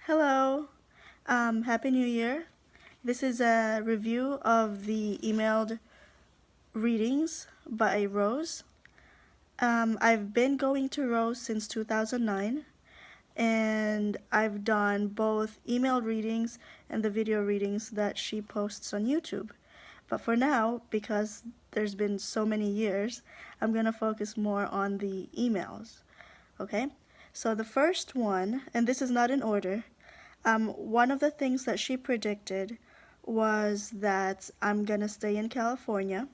Hello, Happy New Year. This is a review of the emailed readings by Rose. I've been going to Rose since 2009, and I've done both email readings and the video readings that she posts on YouTube. But for now, because there's been so many years, I'm going to focus more on the emails. Okay? So the first one, and this is not in order, one of the things that she predicted was that I'm gonna stay in California.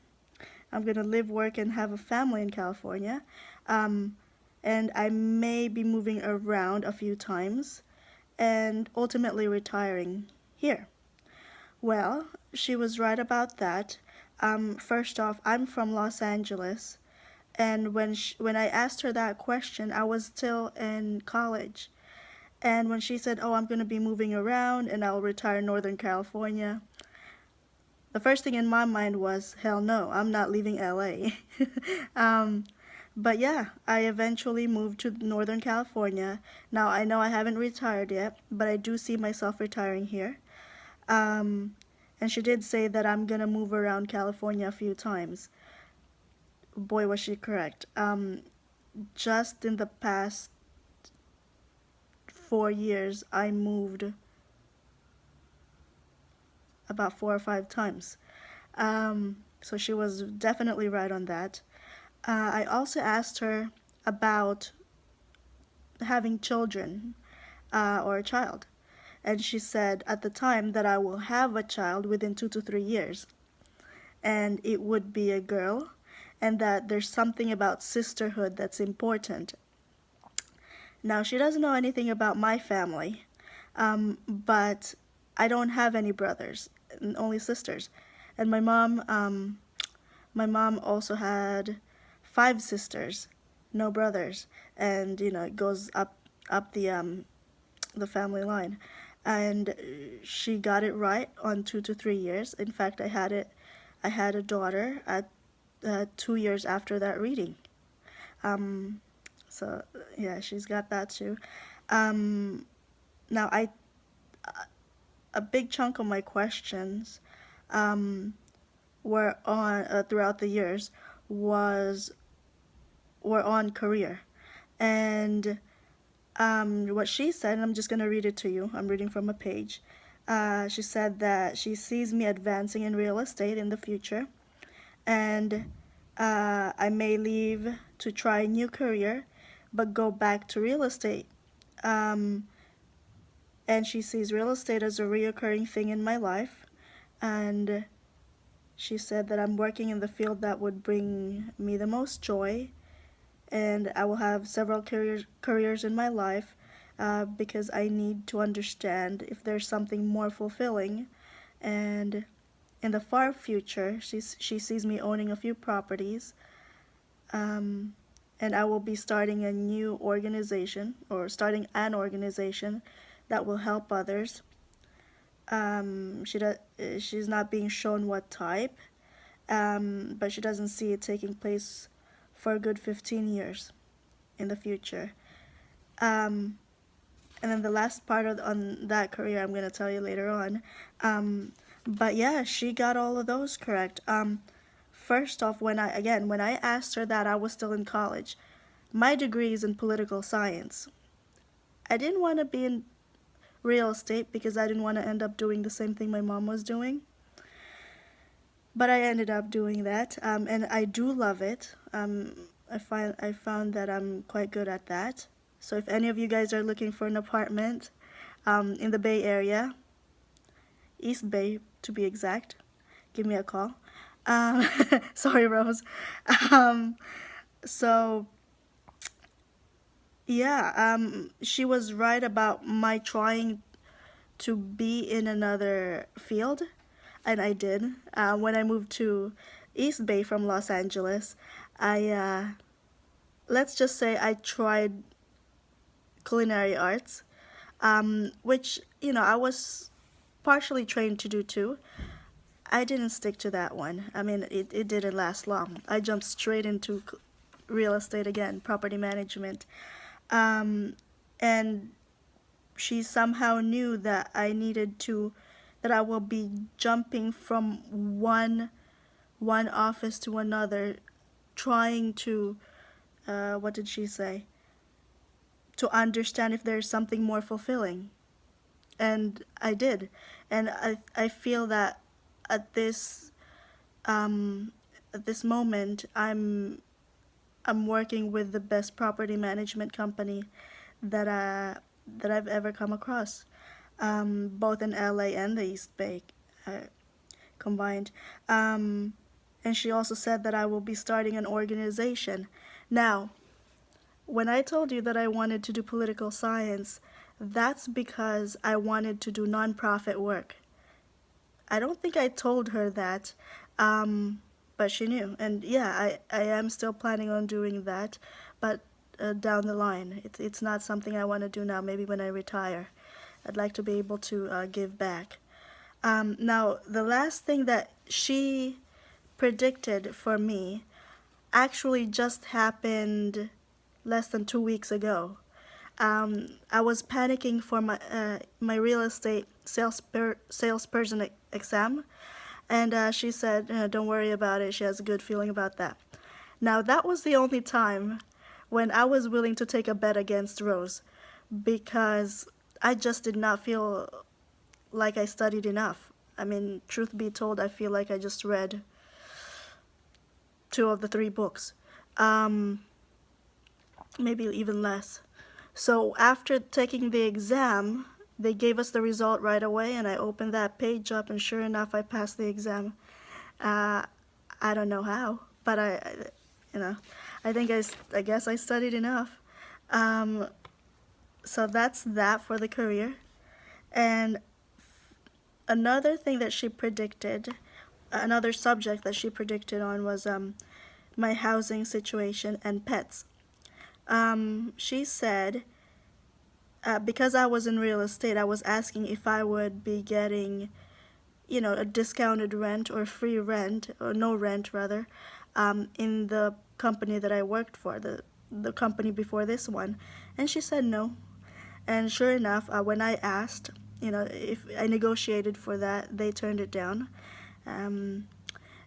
I'm gonna live, work, and have a family in California. Um, and I may be moving around a few times and ultimately retiring here. Well, she was right about that. First off, I'm from Los Angeles, and when I asked her that question, I was still in college. And when she said, "Oh, I'm going to be moving around and I'll retire in Northern California," the first thing in my mind was, hell no, I'm not leaving LA. um, but yeah, I eventually moved to Northern California. Now, I know I haven't retired yet, but I do see myself retiring here. Um, and she did say that I'm going to move around California a few times. Boy, was she correct. Just in the past 4 years, I moved about 4 or 5 times. So she was definitely right on that. I also asked her about having children or a child. And she said at the time that I will have a child within 2 to 3 years. And it would be a girl. And that there's something about sisterhood that's important. Now, she doesn't know anything about my family, but I don't have any brothers, only sisters. And my mom also had 5 sisters, no brothers, and it goes up the family line. And she got it right on 2 to 3 years. In fact, I had a daughter at 2 years after that reading. Um, so yeah, she's got that too. Um, now a big chunk of my questions um, were on throughout the years was were on career, and what she said, and I'm just gonna read it to you. I'm reading from a page. She said that she sees me advancing in real estate in the future, and I may leave to try a new career, but go back to real estate. Um, and she sees real estate as a reoccurring thing in my life, and she said that I'm working in the field that would bring me the most joy, and I will have several careers in my life because I need to understand if there's something more fulfilling. And in the far future, she sees me owning a few properties, um, and I will be starting a new organization or starting an organization that will help others. She's not being shown what type, but she doesn't see it taking place for a good 15 years in the future. Um, and then the last part on that career I'm going to tell you later on. But yeah, she got all of those correct. First off, when I asked her that, I was still in college. My degree is in political science. I didn't want to be in real estate because I didn't want to end up doing the same thing my mom was doing. But I ended up doing that, and I do love it. I found that I'm quite good at that. So if any of you guys are looking for an apartment in the Bay Area, East Bay to be exact, give me a call. Um, sorry, Rose. Um, so yeah, she was right about my trying to be in another field, and I did. When I moved to East Bay from Los Angeles, let's just say I tried culinary arts, which, I was partially trained to do too. I didn't stick to that one. I mean, it didn't last long. I jumped straight into real estate again, property management. And she somehow knew that that I will be jumping from one office to another, trying to, what did she say? To understand if there's something more fulfilling. And I did. And I feel that at this, um, at this moment, I'm working with the best property management company that that I've ever come across, both in LA and the East Bay, uh, combined. Um, and she also said that I will be starting an organization. Now, when I told you that I wanted to do political science, that's because I wanted to do nonprofit work. I don't think I told her that, but she knew. And yeah, I am still planning on doing that, but down the line. It's not something I want to do now, maybe when I retire. I'd like to be able to give back. Now, the last thing that she predicted for me actually just happened less than 2 weeks ago. I was panicking for my real estate salesperson exam, and she said, "Don't worry about it. She has a good feeling about that." Now that was the only time when I was willing to take a bet against Rose, because I just did not feel like I studied enough. I mean, truth be told, I feel like I just read 2 of the 3 books, um, maybe even less. So after taking the exam, they gave us the result right away, and I opened that page up, and sure enough, I passed the exam. Uh, I don't know how, but you know, I guess I studied enough. Um, so that's that for the career. And another thing that she predicted, another subject that she predicted on was my housing situation and pets. She said, because I was in real estate, I was asking if I would be getting, a discounted rent or free rent, or no rent rather, in the company that I worked for, the company before this one. And she said no. And sure enough, when I asked, if I negotiated for that, they turned it down. Um,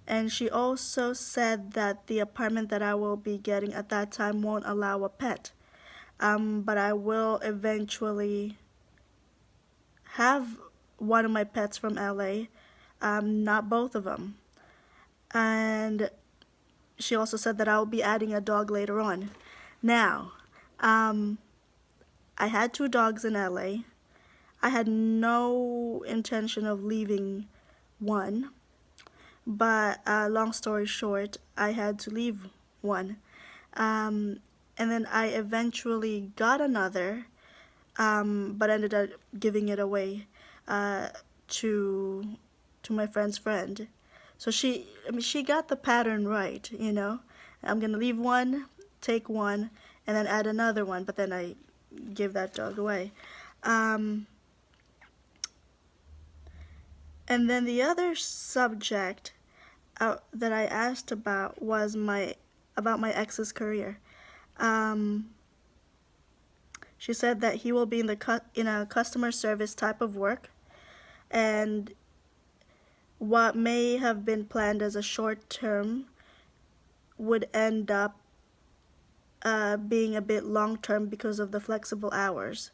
and she also said that the apartment that I will be getting at that time won't allow a pet. But I will eventually have one of my pets from LA, not both of them. And she also said that I'll be adding a dog later on. Now, um, I had 2 dogs in LA. I had no intention of leaving one, but long story short, I had to leave one. Um, and then I eventually got another, but ended up giving it away uh, to my friend's friend. So she got the pattern right, I'm gonna leave one, take one, and then add another one, but then I give that dog away. Um, and then the other subject that I asked about was about my ex's career. Um, she said that he will be in a customer service type of work, and what may have been planned as a short term would end up being a bit long term because of the flexible hours.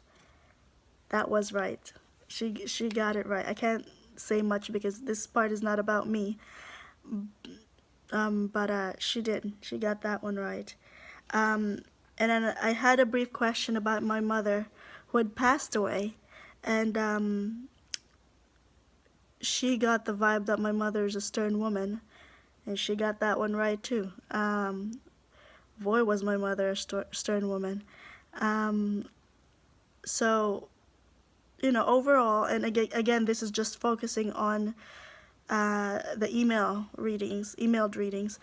That was right. She got it right. I can't say much because this part is not about me. But she did. She got that one right. And then I had a brief question about my mother, who had passed away, and she got the vibe that my mother is a stern woman, and she got that one right too. Boy, was my mother a stern woman. Um, so, overall, and again, this is just focusing on the emailed readings.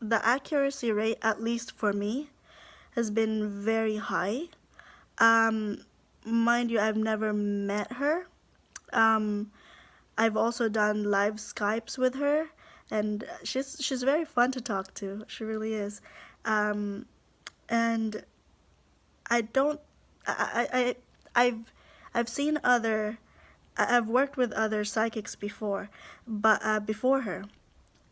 The accuracy rate, at least for me, has been very high. Mind you, I've never met her. I've also done live Skypes with her, and she's very fun to talk to. She really is. And I don't. I've seen other. I've worked with other psychics before, but before her,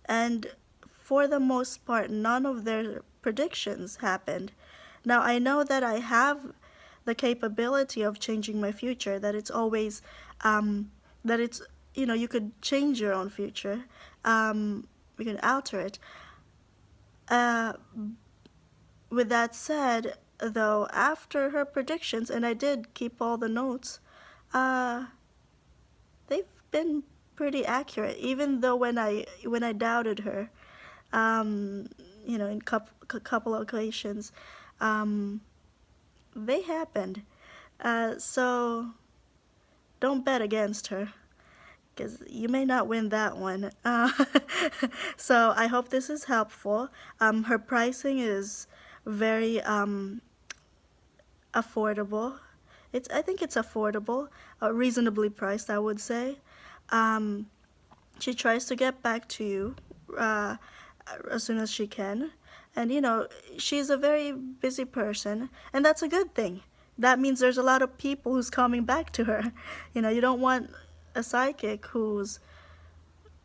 and for the most part, none of their predictions happened. Now I know that I have the capability of changing my future. That it's always, that it's, you could change your own future. You can alter it. Uh, with that said, though, after her predictions, and I did keep all the notes, uh, they've been pretty accurate. Even though when I doubted her, um, in couple of occasions, um, they happened. So don't bet against her, because you may not win that one. So I hope this is helpful. Her pricing is very affordable. I think it's affordable, reasonably priced, I would say. Um, she tries to get back to you uh, as soon as she can, and she's a very busy person, and that's a good thing. That means there's a lot of people who's coming back to her. You don't want a psychic whose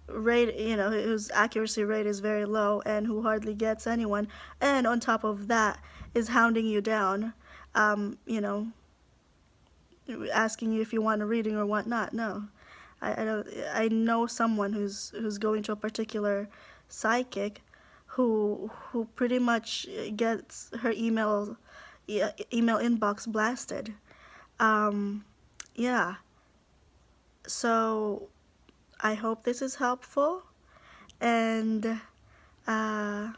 accuracy rate is very low and who hardly gets anyone, and on top of that is hounding you down, um, you know, asking you if you want a reading or whatnot. No, I don't. I know someone who's going to a particular psychic, who pretty much gets her email inbox blasted. Um, yeah. So I hope this is helpful, and uh,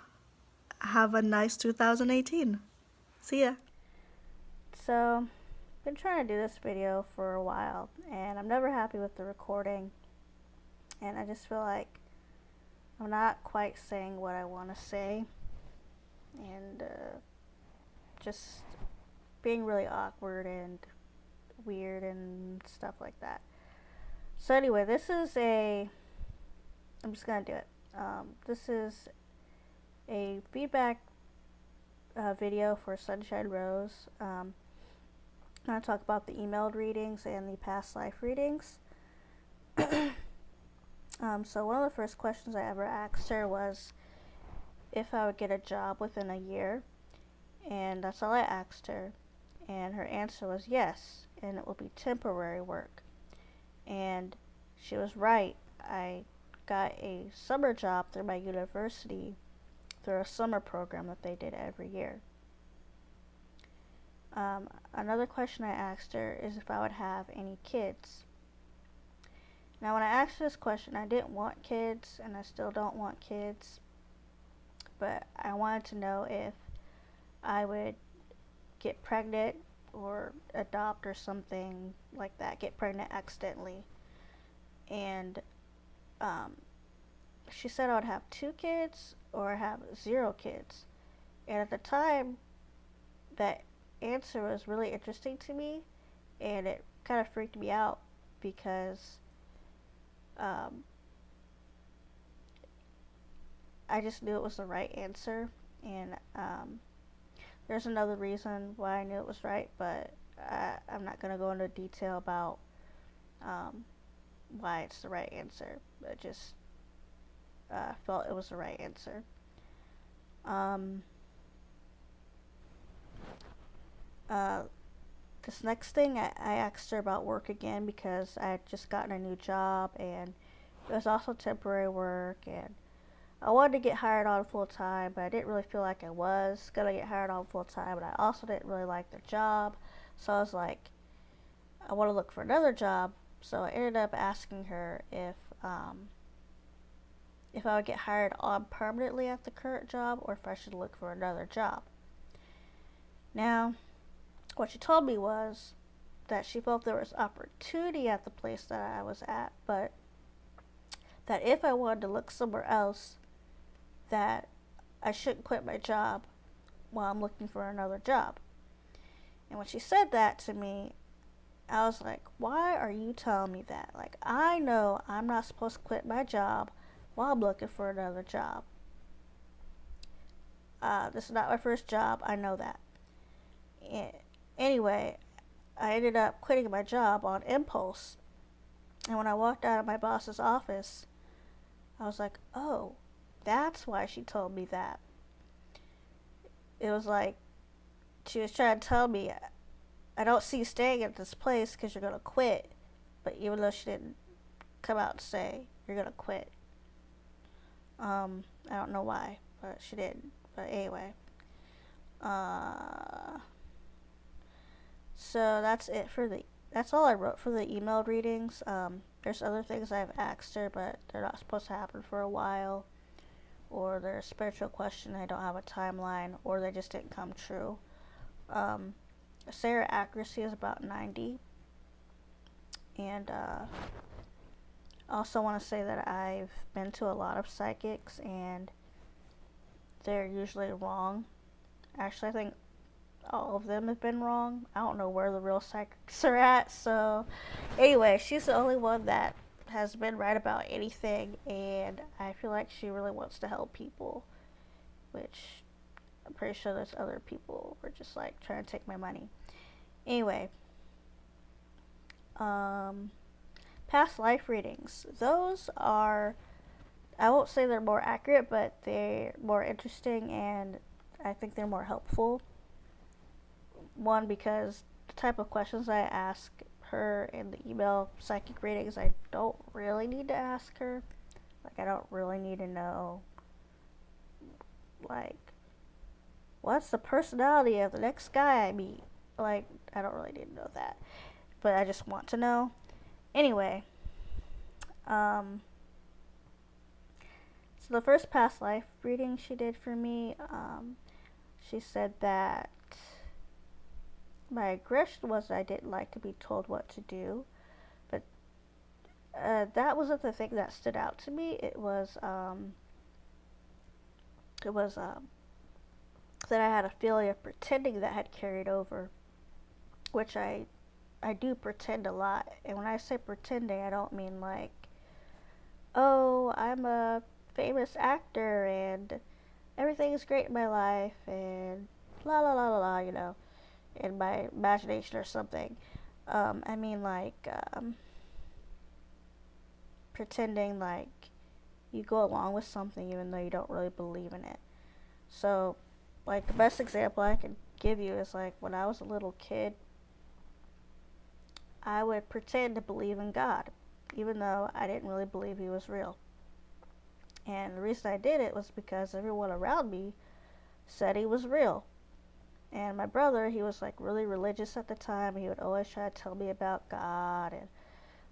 have a nice 2018. See ya. So, I've been trying to do this video for a while, and I'm never happy with the recording, and I just feel like I'm not quite saying what I want to say, and just being really awkward and weird and stuff like that. So anyway, I'm just gonna do it. This is a feedback video for Sunshine Rose. I'm gonna talk about the emailed readings and the past life readings. So one of the first questions I ever asked her was if I would get a job within a year, and that's all I asked her. And her answer was yes, and it will be temporary work. And she was right. I got a summer job through my university through a summer program that they did every year. Another question I asked her is if I would have any kids. Now, when I asked this question, I didn't want kids, and I still don't want kids, but I wanted to know if I would get pregnant or adopt or something like that, get pregnant accidentally. And she said I would have 2 kids or have 0 kids. And at the time, that answer was really interesting to me, and it kind of freaked me out because I just knew it was the right answer, and there's another reason why I knew it was right, but I'm not going to go into detail about why it's the right answer. I just felt it was the right answer. This next thing, I asked her about work again because I had just gotten a new job, and it was also temporary work, and I wanted to get hired on full time, but I didn't really feel like I was gonna get hired on full time, and I also didn't really like the job, so I was like, I want to look for another job. So I ended up asking her if I would get hired on permanently at the current job or if I should look for another job. Now, what she told me was that she felt there was opportunity at the place that I was at, but that if I wanted to look somewhere else, that I shouldn't quit my job while I'm looking for another job. And when she said that to me, I was like, why are you telling me that? Like, I know I'm not supposed to quit my job while I'm looking for another job. This is not my first job. I know that. Anyway, I ended up quitting my job on impulse. And when I walked out of my boss's office, I was like, oh, that's why she told me that. It was like she was trying to tell me, I don't see you staying at this place because you're going to quit. But even though she didn't come out and say, you're going to quit. I don't know why, but she didn't. But anyway. So that's it for that's all I wrote for the emailed readings. There's other things I've asked her, but they're not supposed to happen for a while. Or they're a spiritual question, I don't have a timeline, or they just didn't come true. Sarah accuracy is about 90. And I also want to say that I've been to a lot of psychics, and they're usually wrong. Actually, I think all of them have been wrong. I don't know where the real psychics are at. So, anyway, she's the only one that has been right about anything, and I feel like she really wants to help people, which I'm pretty sure there's other people who are just like trying to take my money. Anyway, past life readings. Those are, I won't say they're more accurate, but they're more interesting, and I think they're more helpful. One, because the type of questions I ask her in the email psychic readings, I don't really need to ask her. Like, I don't really need to know, like, what's the personality of the next guy I meet? Like, I don't really need to know that. But I just want to know. Anyway, so the first past life reading she did for me, she said that my aggression was I didn't like to be told what to do, but that wasn't the thing that stood out to me. It was that I had a feeling of pretending that had carried over, which I do pretend a lot. And when I say pretending, I don't mean like, oh, I'm a famous actor and everything is great in my life and la la la la la, you know, in my imagination or something. I mean like pretending like you go along with something even though you don't really believe in it. So, like, the best example I can give you is like when I was a little kid, I would pretend to believe in God, even though I didn't really believe he was real. And the reason I did it was because everyone around me said he was real. And my brother, he was like really religious at the time. He would always try to tell me about God and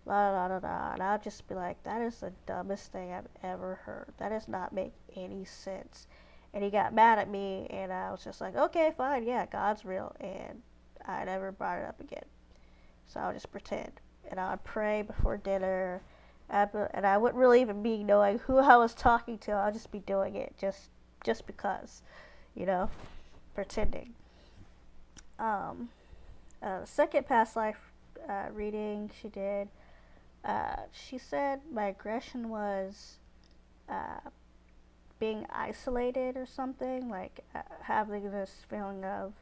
la la la la. And I'd just be like, that is the dumbest thing I've ever heard. That does not make any sense. And he got mad at me, and I was just like, okay, fine, yeah, God's real. And I never brought it up again. So I would just pretend. And I would pray before dinner. And I wouldn't really even be knowing who I was talking to. I'd just be doing it just because, you know, pretending. Second past life reading she did, she said my aggression was being isolated or something, like having this feeling of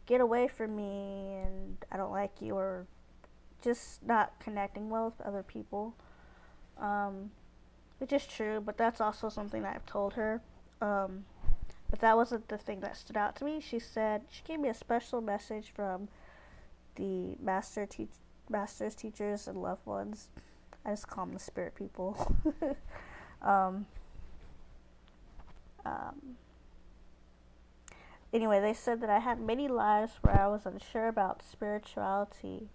get away from me and I don't like you, or just not connecting well with other people, which is true, but that's also something that I've told her. But that wasn't the thing that stood out to me. She said she gave me a special message from the masters, teachers, and loved ones. I just call them the spirit people. Anyway, they said that I had many lives where I was unsure about spirituality,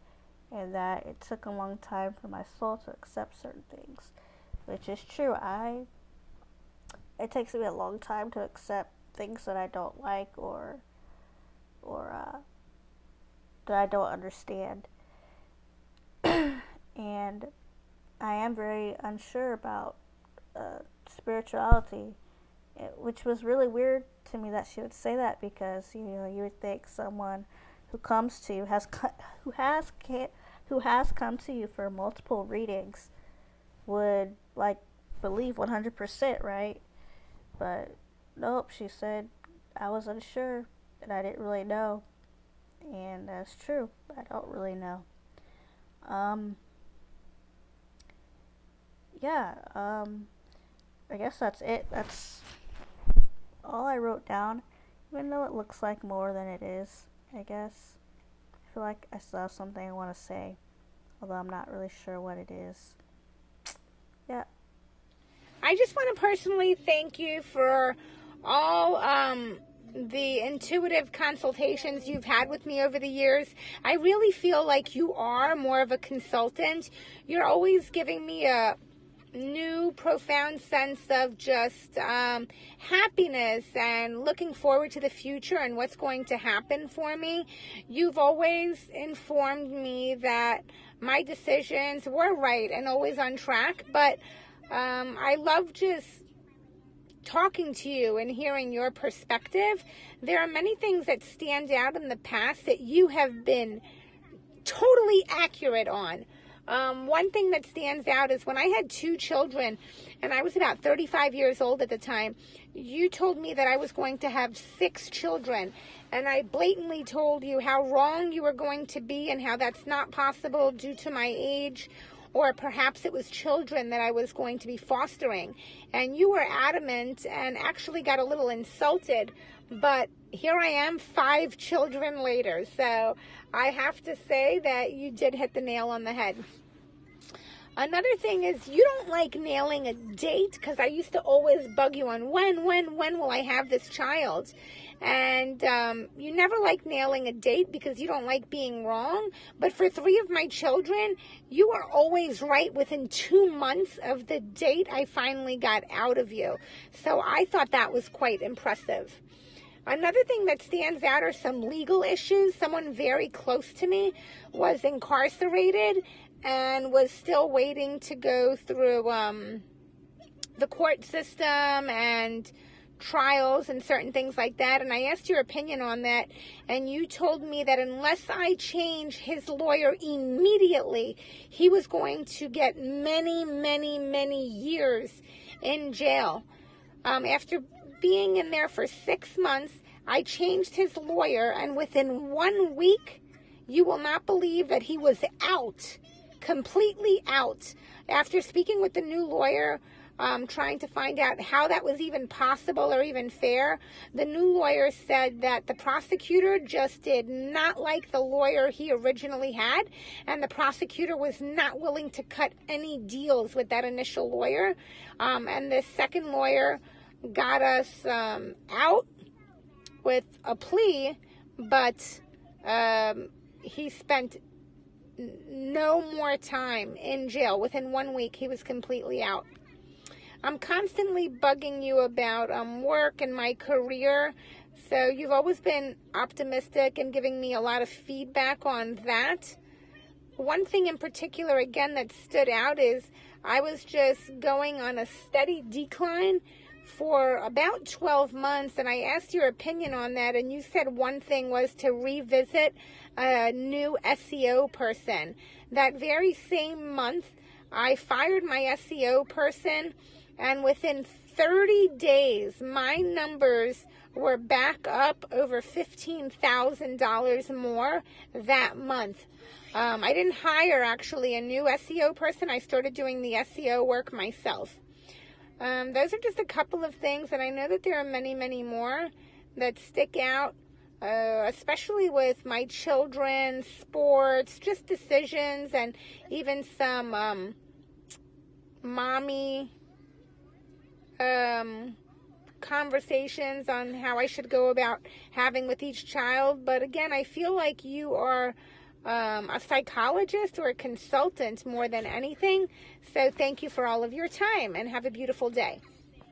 and that it took a long time for my soul to accept certain things, which is true. It takes me a long time to accept things that I don't like or that I don't understand. And I am very unsure about spirituality, which was really weird to me that she would say that, because you would think someone who comes to you who has come to you for multiple readings would like believe 100%, right? But nope, she said I was unsure and I didn't really know. And that's true. I don't really know. Yeah, I guess that's it. That's all I wrote down, even though it looks like more than it is, I guess. I feel like I still have something I want to say, although I'm not really sure what it is. Yeah. I just want to personally thank you for all the intuitive consultations you've had with me over the years. I really feel like you are more of a consultant. You're always giving me a new profound sense of just happiness and looking forward to the future and what's going to happen for me. You've always informed me that my decisions were right and always on track, but I love just talking to you and hearing your perspective. There are many things that stand out in the past that you have been totally accurate on. One thing that stands out is when I had 2 children, and I was about 35 years old at the time, you told me that I was going to have 6 children, and I blatantly told you how wrong you were going to be and how that's not possible due to my age, or perhaps it was children that I was going to be fostering. And you were adamant and actually got a little insulted, but here I am 5 children later. So I have to say that you did hit the nail on the head. Another thing is you don't like nailing a date, because I used to always bug you on when will I have this child? And you never like nailing a date because you don't like being wrong. But for 3 of my children, you are always right within 2 months of the date I finally got out of you. So I thought that was quite impressive. Another thing that stands out are some legal issues. Someone very close to me was incarcerated and was still waiting to go through the court system and trials and certain things like that. And I asked your opinion on that, and you told me that unless I change his lawyer immediately, he was going to get many years in jail. After being in there for 6 months, I changed his lawyer, and within 1 week, you will not believe that he was out, completely out. After speaking with the new lawyer, trying to find out how that was even possible or even fair, the new lawyer said that the prosecutor just did not like the lawyer he originally had, and the prosecutor was not willing to cut any deals with that initial lawyer. And the second lawyer got us out with a plea, but he spent no more time in jail. Within 1 week, he was completely out. I'm constantly bugging you about work and my career, so you've always been optimistic and giving me a lot of feedback on that. One thing in particular, again, that stood out is I was just going on a steady decline for about 12 months, and I asked your opinion on that, and you said one thing was to revisit a new SEO person. That very same month, I fired my SEO person, and within 30 days, my numbers were back up over $15,000 more that month. I didn't hire actually a new SEO person. I started doing the SEO work myself. Those are just a couple of things, and I know that there are many more that stick out, especially with my children, sports, just decisions, and even some mommy conversations on how I should go about having with each child. But again, I feel like you are a psychologist or a consultant more than anything. So thank you for all of your time, and have a beautiful day.